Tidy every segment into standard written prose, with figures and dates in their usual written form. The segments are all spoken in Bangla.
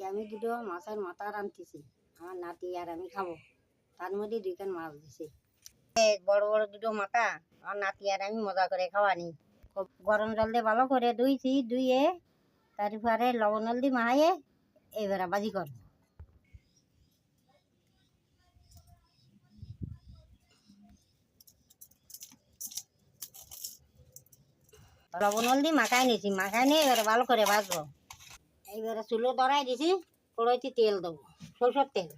আমি দুটো মাছের মাথা রাঁধতেছি, আমার নাতি আর আমি খাবো। তার মধ্যে 2 কান মাছ দিছে। বড় বড় দুটো মাথা আমার নাতি আর আমি মজা করে খাওয়ানি। গরম জল দিয়ে ভালো করে ধুইছি, ধুয়ে তারপরে লবণ হলদি মাখাইয়ে এবারে বাজি করবো। লবণ হলদি মাখাই নিয়েছি, মাখাই নিয়ে এবারে ভালো করে ভাজবো। এইবারে চুলো ধরাই দিছি, কড়াইতে তেল দেবো, সরষের তেল।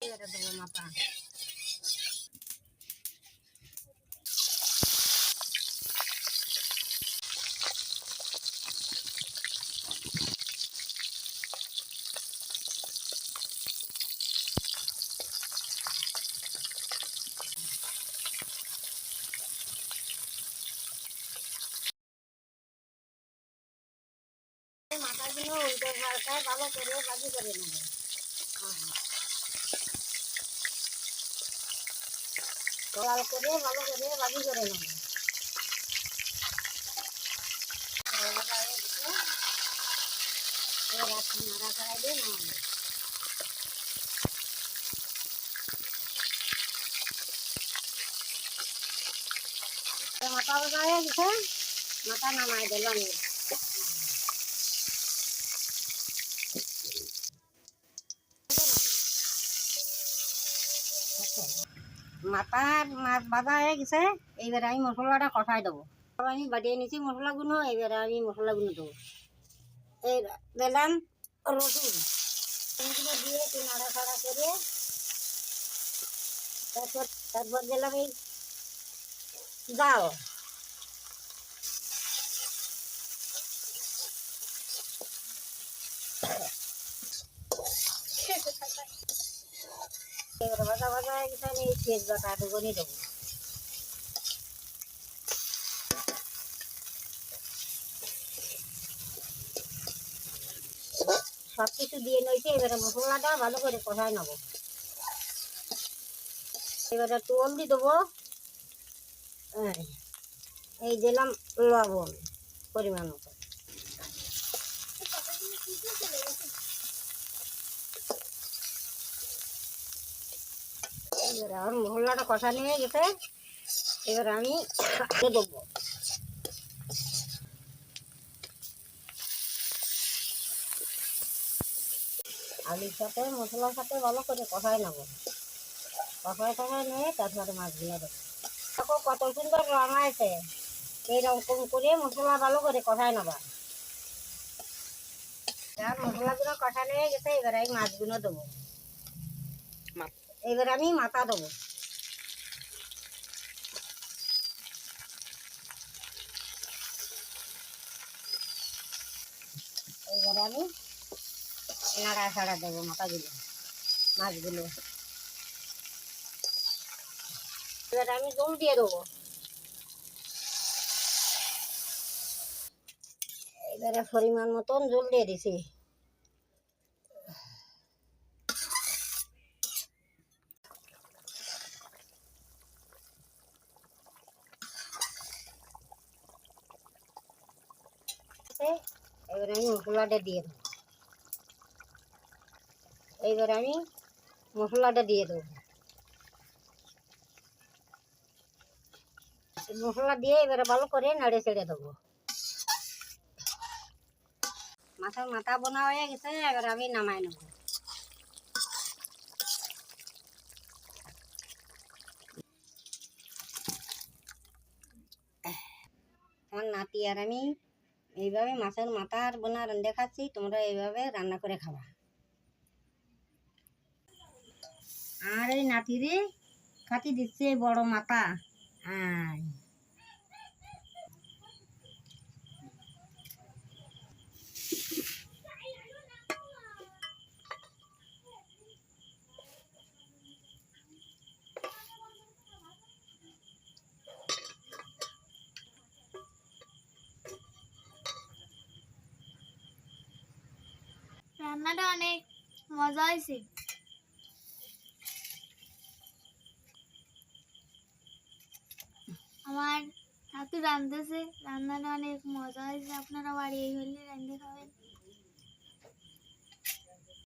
এবারে দেবো মাথা। মাথাগুলো উল্টো পাল্টায় ভালো করে ভাজি করে নেবো। লাল করে ভালো করে ভাজি করে নেবো। নাড়া ছাড়াই দিয়ে নামাবো। মাথা ভাজা হয়ে গেছে, মাথা নামাই দিলাম। মাথার মাছ ভাজা হয়ে গেছে, এইবারে আমি মশলাটা কষাই দেবো। আমি বাটিয়ে নিচ্ছি মশলাগুলো, এইবারে আমি মশলাগুলো দেবো। এই দিলাম রসুন, রসুনগুলো দিয়ে একটু নাড়াচাড়া করে তারপর দিলাম এই জাল। এবারে ভাজা ভাজা হয়ে গেছে, আমি এই তেজপাতা করে দেবো। সব কিছু দিয়ে নিয়েছি, এবারে মশলাটা ভালো করে কষাই নেবো। এবারে একটু হলদি দেবো, এই দিলাম লবণ পরিমাণ মতো। এবারে আমার মশলাটা কষা নিয়ে গেছে, এবার আমি দেবো। আলুর সাথে মশলার সাথে ভালো করে কষাই নেবো। কষাই নিয়ে তারপরে মাছগুলো দেবো। দেখো কত সুন্দর রং আছে, এইরকম করে মশলা ভালো করে কষাই নেবা। আর মশলাগুলো কষা নিয়ে গেছে, এবার আমি মাছগুলো দেবো। এবার আমি মাথা দেবো। এবার আমি নাড়া ছাড়া দেবো মাথাগুলো, মাছগুলো। এবার আমি জল দিয়ে দেবো। এবারে পরিমাণ মতন জল দিয়ে দিছি। এবারে আমি মশলাটা দিয়ে দেবো। এইবারে আমি মশলাটা দিয়ে দেবো। মশলা দিয়ে এবারে ভালো করে নাড়ে ছেড়ে দেবো। মাছের মাথা বোনা হয়ে গেছে, এবার আমি নামাই নেব। আমার নাতি আর আমি এইভাবে মাছের মাথার বোনা রান্না খাচ্ছি, তোমরা এইভাবে রান্না করে খাবা। আর এই নাতিরে খাতি দিচ্ছে বড় মাথা। আয় রান্নাটা অনেক মজা হয়েছে। আমার হাতু রাঁধতেছে, রান্নাটা অনেক মজা হয়েছে। আপনারা বাড়ি এই হলে রাঁধতে খাবেন।